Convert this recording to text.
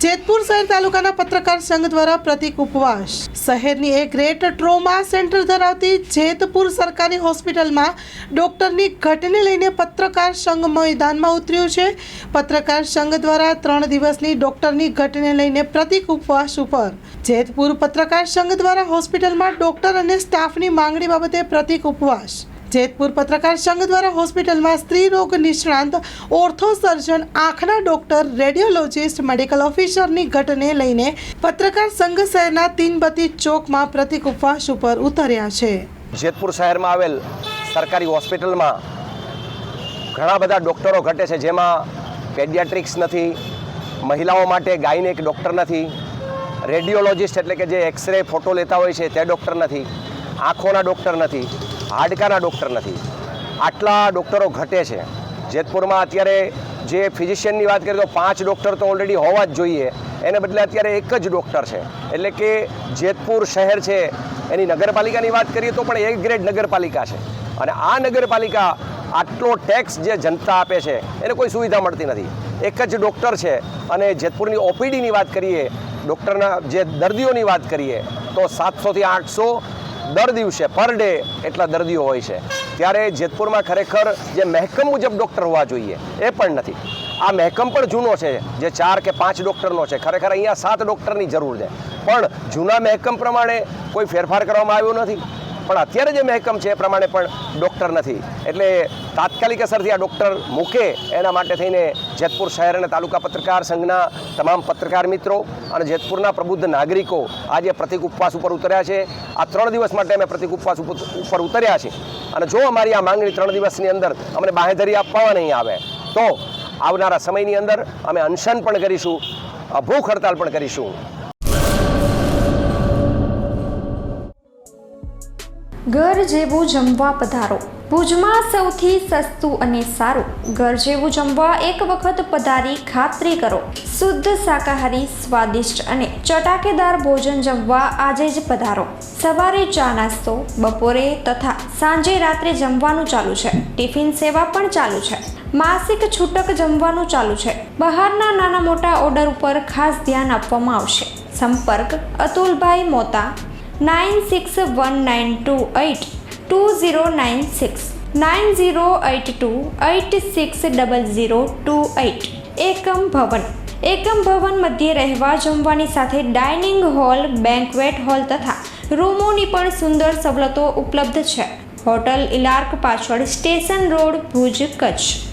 જેતપુર શહેર તાલુકાના પત્રકાર સંઘ દ્વારા પ્રતિક ઉપવાસ। શહેરની એક ગ્રેટ ટ્રોમા સેન્ટર ધરાવતી જેતપુર સરકારી હોસ્પિટલમાં ડોક્ટરની ઘટને લઈને પત્રકાર સંઘ મેદાનમાં ઉતર્યું છે। પત્રકાર સંઘ દ્વારા 3 દિવસની ડોક્ટરની ઘટને લઈને પ્રતિક ઉપવાસ ઉપર જેતપુર પત્રકાર સંઘ દ્વારા હોસ્પિટલમાં ડોક્ટર અને સ્ટાફની માંગણી બાબતે પ્રતિક ઉપવાસ। જેતપુર પત્રકાર સંઘ દ્વારા હોસ્પિટલમાં સ્ત્રી રોગ નિષ્ણાંત, ઓર્થો સર્જન, આંખના ડોક્ટર, રેડિયોલોજિસ્ટ, મેડિકલ ઓફિસરની ઘટને લઈને પત્રકાર સંઘ શહેરના તીનબત્તી ચોકમાં પ્રતિક ઉપવાસ ઉપર ઉતર્યા છે। જેતપુર શહેરમાં આવેલ સરકારી હોસ્પિટલમાં ઘણા બધા ડોક્ટરો ઘટે છે, જેમાં પેડિયાટ્રિક્સ નથી, મહિલાઓ માટે ગાયનેક ડોક્ટર નથી, રેડિયોલોજિસ્ટ એટલે કે જે એક્સરે ફોટો લેતા હોય છે તે ડોક્ટર નથી, આંખોના ડોક્ટર નથી, હાડકાના ડૉક્ટર નથી। આટલા ડૉક્ટરો ઘટે છે જેતપુરમાં। અત્યારે જે ફિઝિશિયનની વાત કરીએ તો 5 ડૉક્ટર તો ઓલરેડી હોવા જ જોઈએ, એને બદલે અત્યારે એક જ ડૉક્ટર છે। એટલે કે જેતપુર શહેર છે એની નગરપાલિકાની વાત કરીએ તો પણ એક ગ્રેડ નગરપાલિકા છે, અને આ નગરપાલિકા આટલો ટેક્સ જે જનતા આપે છે એને કોઈ સુવિધા મળતી નથી। એક જ ડૉક્ટર છે, અને જેતપુરની ઓપીડીની વાત કરીએ, ડૉક્ટરના જે દર્દીઓની વાત કરીએ તો 700 થી 800 દર દિવસે પર ડે એટલા દર્દીઓ હોય છે। ત્યારે જેતપુરમાં ખરેખર જે મહેકમ મુજબ ડૉક્ટર હોવા જોઈએ એ પણ નથી। આ મહેકમ પણ જૂનો છે, જે 4 કે 5 ડૉક્ટરનો છે, ખરેખર અહીંયા 7 ડૉક્ટરની જરૂર છે, પણ જૂના મહેકમ પ્રમાણે કોઈ ફેરફાર કરવામાં આવ્યો નથી। પણ અત્યારે જે મહેકમ છે એ પ્રમાણે પણ ડૉક્ટર નથી, એટલે તાત્કાલિક અસરથી આ ડૉક્ટર મૂકે એના માટે થઈને જેતપુર શહેર અને તાલુકા પત્રકાર સંઘના તમામ પત્રકાર મિત્રો અને જેતપુરના પ્રબુદ્ધ નાગરિકો આજે પ્રતિક ઉપવાસ ઉપર ઉતર્યા છે। આ 3 દિવસ માટે અમે પ્રતિક ઉપવાસ ઉપર ઉતર્યા છીએ, અને જો અમારી આ માંગણી 3 દિવસની અંદર અમને બાંહેધરી આપવામાં નહીં આવે તો આવનારા સમયની અંદર અમે અનશન પણ કરીશું, ભૂખ હડતાલ પણ કરીશું। ઘર જેવું જમવા પધારો। ભુજમાં સૌથી સસ્તું અને સારું ઘર જેવું જમવા એક વખત પધારી ખાતરી કરો। શુદ્ધ શાકાહારી, સ્વાદિષ્ટ અને ચટાકેદાર ભોજન જમવા આજે જ પધારો। સવારે ચા નાસ્તો, બપોરે તથા સાંજે રાત્રે જમવાનું ચાલુ છે। ટિફિન સેવા પણ ચાલુ છે। માસિક છૂટક જમવાનું ચાલુ છે। બહારના નાના મોટા ઓર્ડર ઉપર ખાસ ધ્યાન આપવામાં આવશે। સંપર્ક અતુલભાઈ મોતા 9619282096 9082860028। એકમ ભવન મધ્યે રહેવા જમવાની સાથે ડાઇનિંગ હોલ, બેન્ક્વેટ હોલ તથા રૂમોની પણ સુંદર સવલતો ઉપલબ્ધ છે। હોટલ ઇલાર્ક પાછળ, સ્ટેશન રોડ, ભુજ, કચ્છ।